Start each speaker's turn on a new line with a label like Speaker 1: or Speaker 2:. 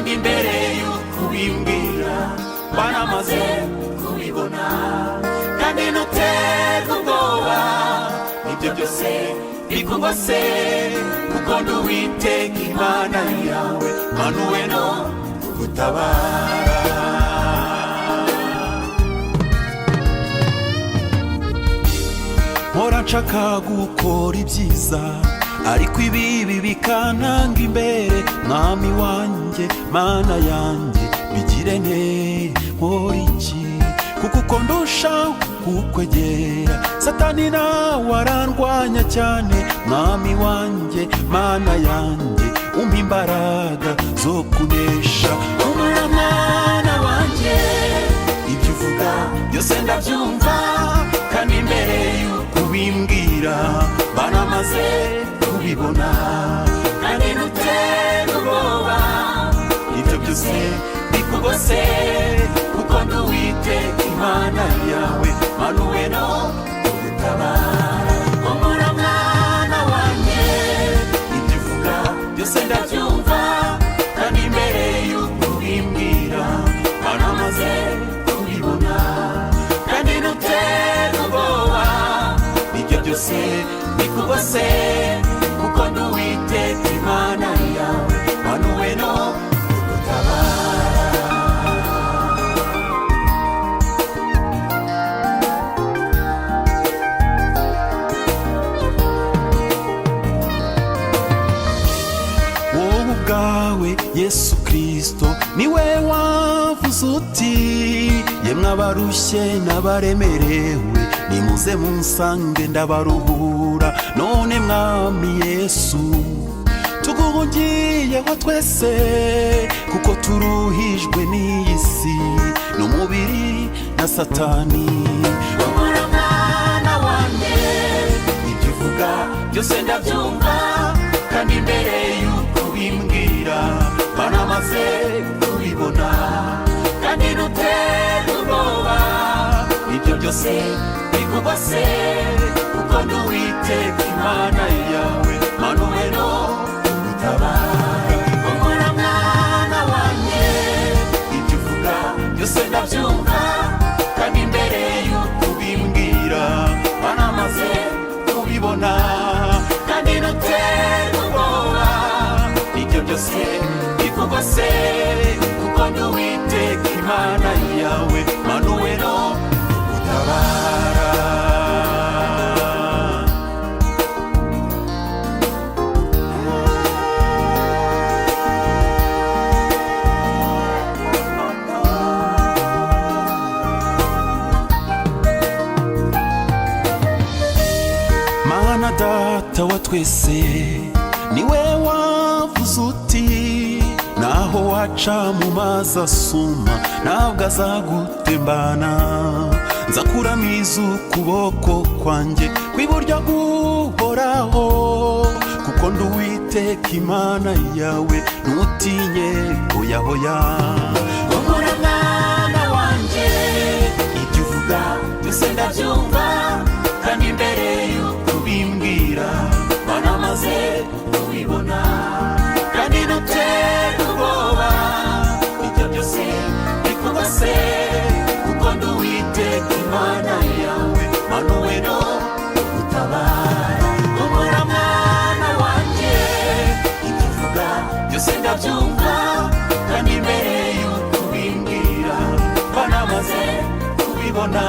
Speaker 1: kandi imbere y'uko ubimbwira banamaze kubibona. Kandi ntuterwe ubwoba ibyo byose bikugose, kuko ndi Uwiteka Imana yawe, manuwe no kugutabara. Mpora nshaka gukora ibyiza, ariko ibibi bikantanga imbere. Mwami wanjye, Mana yanjye, bigire nte nkora iki? Kuko uko ndushaho kukwegera, Satani nawe arandwanya cyane. Mwami wanjye, Mana yanjye, umpa imbaraga zo kunesha. Humura mwana wanjye, ibyo uvuga byose ndabyumva, kandi imbere y'uko ubimbwira banamaze kubibona. Kandi ntuterwe ubwoba ibyo byose bikugose, kuko ndi Uwiteka Imana yawe, manuwe no kugutabara. Humura mwana wanjye, ibyo uvuga byose ndabyumva, kandi imbere y'uko ubimbwira banamaze kubibona. Kandi ntuterwe ubwoba ibyo byose bikugose, kuko ndi Uwiteka Imana yawe, manuwe no kugutabara. Wowe ubwawe Yesu Kristo niwe wavuze uti, yemwe abarushye n'abaremerewe, nimuze munsange ndabaruhura. None Mwami Yesu, tuguhungiyeho twese, kuko turuhijwe n'iyi si n'umubiri na Satani. Humura mwana wanjye, ibyo uvuga byose ndabyumva, kandi imbere y'uko ubimbwira banamaze kubibona. Kandi ntuterwe ubwoba ibyo byose bikugose, kuko ndi Uwiteka Imana yawe, manuwe no kugutabara. Humura mwana wanjye, ibyo uvuga byose ndabyumva, kandi imbere y'uko ubimbwira banamaze kubibona. Kandi ntuterwe ubwoba ibyo byose bikugose, kuko ndi Uwiteka Imana yawe, manuwe no kugutabara. Mana Data wa twese, niwe wavuze uti, naho waca mu mazi asuma ntabwo azagutembana. Nzakuramiza ukuboko kwanjye kw'iburyo guhoraho, kuko ndi Uwiteka Imana yawe, ntutinye hoya hoya. Humura mwana wanjye, ibyo uvuga byose ndabyumva, kandi imbere y'uko ubimbwira banamaze kubibona. Kandi ntuterwe ubwoba ibyo byose bikugose, kuko ndi Uwiteka Imana yawe, manuwe no kugutabara. Humura mwana wanjye, ibyo uvuga byose ndabyumva, kandi imbere y'uko ubimbwira banamaze kubibona.